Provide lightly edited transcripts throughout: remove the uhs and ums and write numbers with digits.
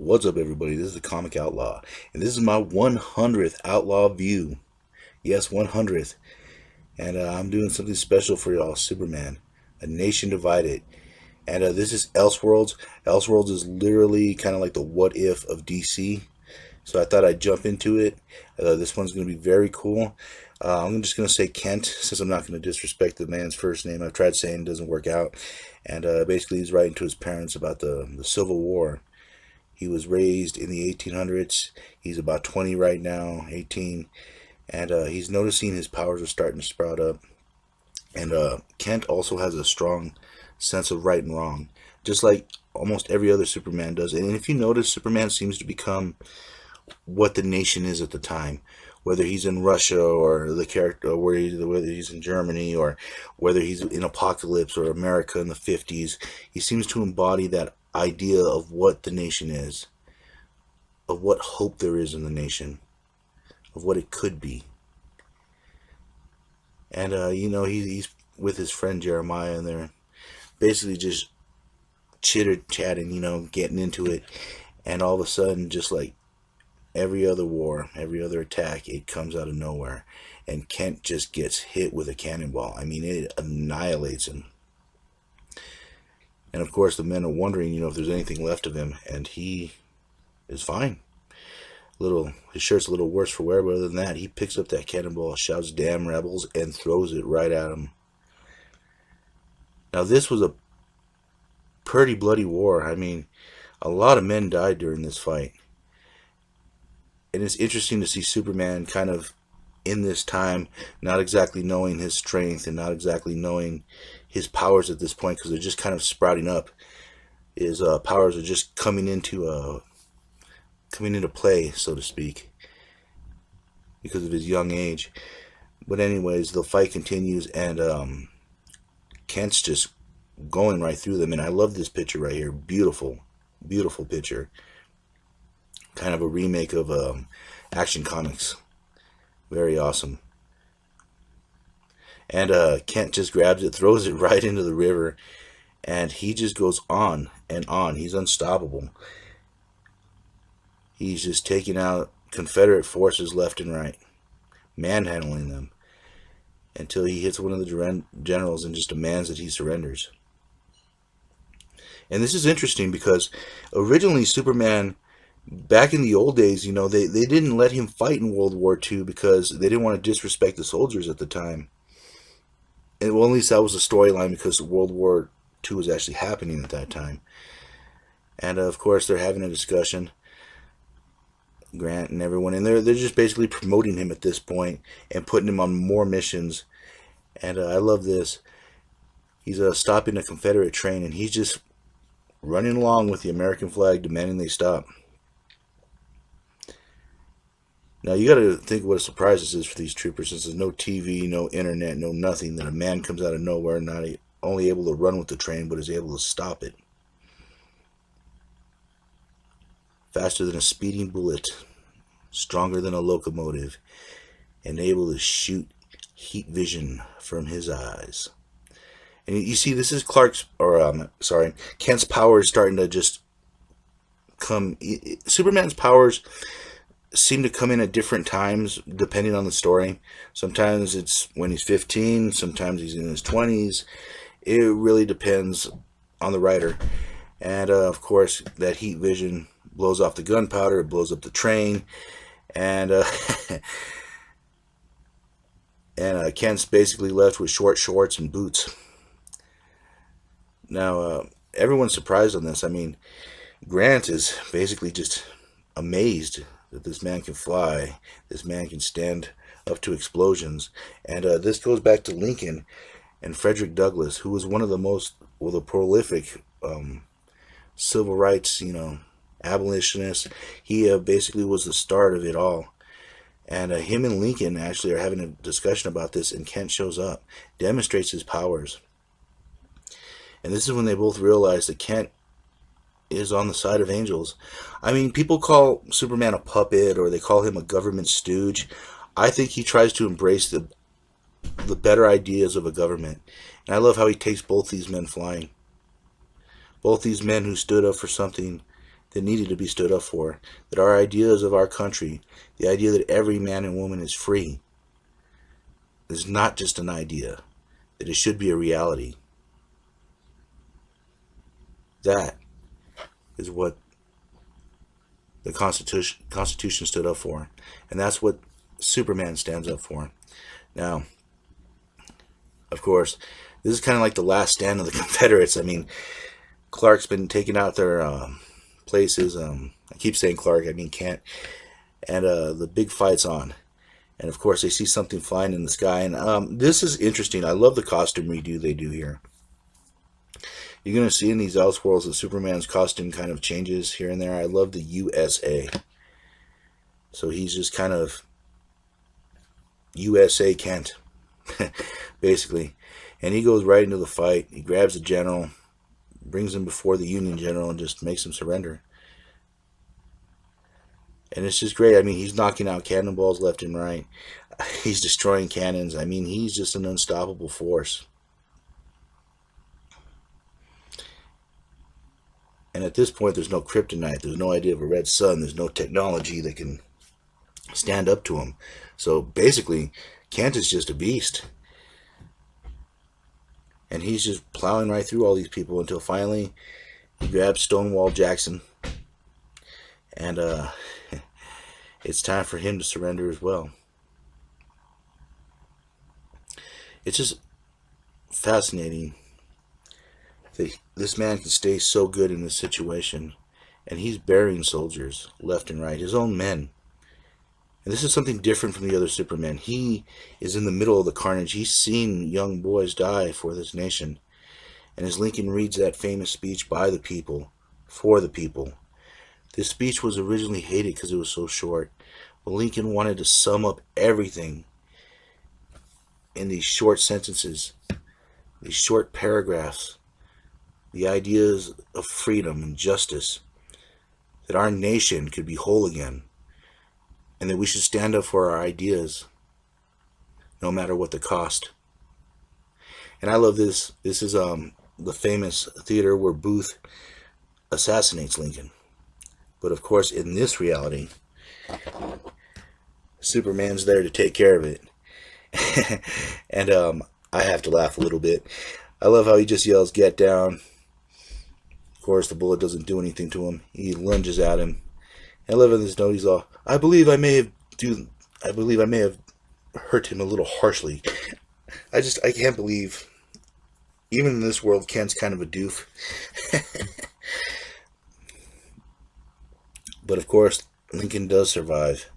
What's up, everybody? This is the Comic Outlaw, and this is my 100th Outlaw view. Yes, 100th. And I'm doing something special for y'all, Superman, A Nation Divided. And this is Elseworlds. Elseworlds is literally kind of like the what if of DC. So I thought I'd jump into it. This one's going to be very cool. I'm just going to say Kent, since I'm not going to disrespect the man's first name. I've tried saying it, doesn't work out. And basically, he's writing to his parents about the Civil War. He was raised in the 1800s. He's about 20 right now, 18. And he's noticing his powers are starting to sprout up. And Kent also has a strong sense of right and wrong, just like almost every other Superman does. And if you notice, Superman seems to become what the nation is at the time. Whether he's in Russia or the character, whether he's in Germany or whether he's in Apocalypse or America in the 50s, he seems to embody that idea of what the nation is, of what hope there is in the nation, of what it could be. And he's with his friend Jeremiah, and they're basically just chitter chatting, getting into it. And all of a sudden, just like every other war, every other attack, it comes out of nowhere, and Kent just gets hit with a cannonball. I mean, it annihilates him. And of course, the men are wondering, if there's anything left of him, and he is fine. His shirt's a little worse for wear, but other than that, he picks up that cannonball, shouts "Damn rebels," and throws it right at him. Now, this was a pretty bloody war. I mean, a lot of men died during this fight. And it's interesting to see Superman kind of in this time, not exactly knowing his strength and not exactly knowing his powers at this point, because they're just kind of sprouting up. His powers are just coming into play, so to speak, because of his young age. But anyways, the fight continues, and Kent's just going right through them. And I love this picture right here. Beautiful, beautiful picture. Kind of a remake of Action Comics. Very awesome. And Kent just grabs it, throws it right into the river, and he just goes on and on. He's unstoppable. He's just taking out Confederate forces left and right, manhandling them, until he hits one of the generals and just demands that he surrenders. And this is interesting because originally Superman, back in the old days, they didn't let him fight in World War II because they didn't want to disrespect the soldiers at the time. And well, at least that was the storyline, because World War II was actually happening at that time. And of course, they're having a discussion, Grant and everyone, and they're just basically promoting him at this point and putting him on more missions. And I love this. He's stopping a Confederate train, and he's just running along with the American flag, demanding they stop. Now, you got to think what a surprise this is for these troopers, since there's no TV, no internet, no nothing, that a man comes out of nowhere, not only able to run with the train, but is able to stop it. Faster than a speeding bullet, stronger than a locomotive, and able to shoot heat vision from his eyes. And you see, this is Kent's powers starting to just come. Superman's powers seem to come in at different times depending on the story. Sometimes it's when he's 15, sometimes he's in his 20s. It really depends on the writer. And of course, that heat vision blows off the gunpowder, it blows up the train, and Kent's basically left with short shorts and boots. Now, everyone's surprised on this. I mean, Grant is basically just amazed that this man can fly, this man can stand up to explosions. And this goes back to Lincoln and Frederick Douglass, who was one of the prolific civil rights, abolitionists. He basically was the start of it all. And him and Lincoln actually are having a discussion about this, and Kent shows up, demonstrates his powers. And this is when they both realize that Kent is on the side of angels. I mean, people call Superman a puppet, or they call him a government stooge. I think he tries to embrace the better ideas of a government. And I love how he takes both these men flying. Both these men who stood up for something that needed to be stood up for. That our ideas of our country, the idea that every man and woman is free, is not just an idea, that it should be a reality. That is what the Constitution stood up for. And that's what Superman stands up for. Now, of course, this is kind of like the last stand of the Confederates. I mean, Clark's been taking out their places. I keep saying Clark, I mean Kent. And the big fight's on. And of course, they see something flying in the sky. And this is interesting. I love the costume redo they do here. You're going to see in these Elseworlds that Superman's costume kind of changes here and there. I love the USA. So he's just kind of USA Kent, basically. And he goes right into the fight. He grabs the general, brings him before the Union general, and just makes him surrender. And it's just great. I mean, he's knocking out cannonballs left and right. He's destroying cannons. I mean, he's just an unstoppable force. And at this point, there's no kryptonite. There's no idea of a red sun. There's no technology that can stand up to him. So basically, Kent is just a beast. And he's just plowing right through all these people until finally he grabs Stonewall Jackson. And it's time for him to surrender as well. It's just fascinating that this man can stay so good in this situation. And he's burying soldiers left and right, his own men. And this is something different from the other Supermen. He is in the middle of the carnage. He's seen young boys die for this nation. And as Lincoln reads that famous speech, by the people, for the people. This speech was originally hated because it was so short. But Lincoln wanted to sum up everything in these short sentences, these short paragraphs, the ideas of freedom and justice, that our nation could be whole again, and that we should stand up for our ideas no matter what the cost. And I love this. This is the famous theater where Booth assassinates Lincoln. But of course, in this reality, Superman's there to take care of it. And I have to laugh a little bit. I love how he just yells, "Get down." Of course, the bullet doesn't do anything to him. He lunges at him. And I love in this note, he's all, I believe I may have hurt him a little harshly. I can't believe, even in this world, Kent's kind of a doof. But of course, Lincoln does survive.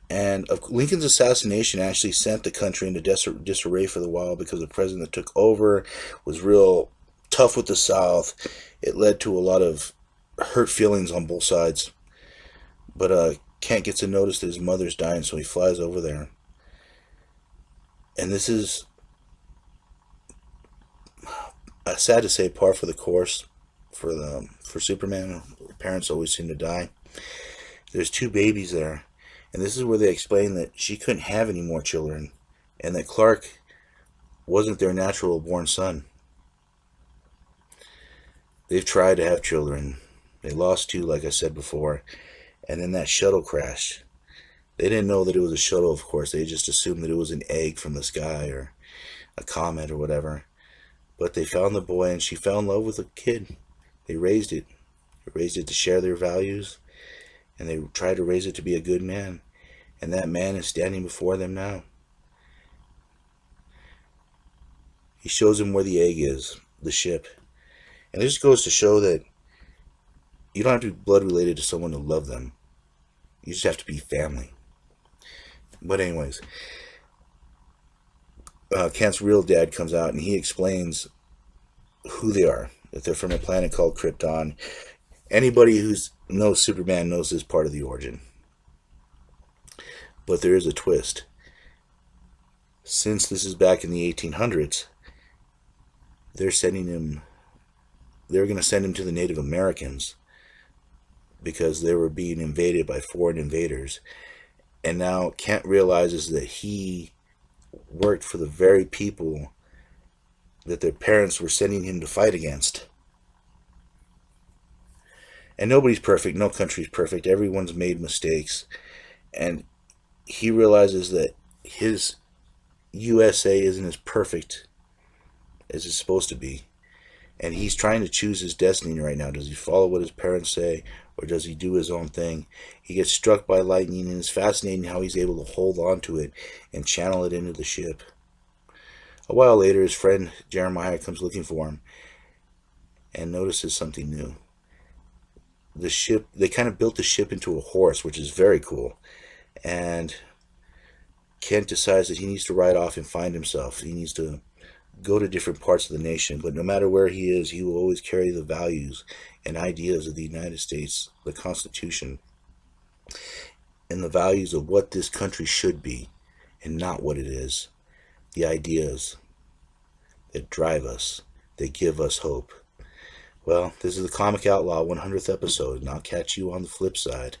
And Lincoln's assassination actually sent the country into disarray for a while, because the president that took over was real tough with the South. It led to a lot of hurt feelings on both sides. But Kent gets a notice that his mother's dying, so he flies over there. And this is, sad to say, par for the course for Superman. Parents always seem to die. There's 2 babies there. And this is where they explain that she couldn't have any more children, and that Clark wasn't their natural born son. They've tried to have children. They lost 2, like I said before, and then that shuttle crashed. They didn't know that it was a shuttle, of course. They just assumed that it was an egg from the sky or a comet or whatever. But they found the boy, and she fell in love with the kid. They raised it. They raised it to share their values. And they tried to raise it to be a good man. And that man is standing before them now. He shows them where the egg is, the ship. And this goes to show that you don't have to be blood related to someone to love them. You just have to be family. But anyways, Kent's real dad comes out and he explains who they are. That they're from a planet called Krypton. Anybody who knows Superman knows this part of the origin. But there is a twist. Since this is back in the 1800s, they're going to send him to the Native Americans because they were being invaded by foreign invaders. And now Kent realizes that he worked for the very people that their parents were sending him to fight against. And nobody's perfect. No country's perfect. Everyone's made mistakes. And he realizes that his USA isn't as perfect as it's supposed to be. And he's trying to choose his destiny right now. Does he follow what his parents say, or does he do his own thing? He gets struck by lightning, and it's fascinating how he's able to hold on to it and channel it into the ship. A while later, his friend Jeremiah comes looking for him and notices something new. The ship, they kind of built the ship into a horse, which is very cool. And Kent decides that he needs to ride off and find himself. He needs to go to different parts of the nation, but no matter where he is, he will always carry the values and ideas of the United States, the Constitution, and the values of what this country should be and not what it is. The ideas that drive us, that give us hope. Well, this is the Comic Outlaw 100th episode, and I'll catch you on the flip side.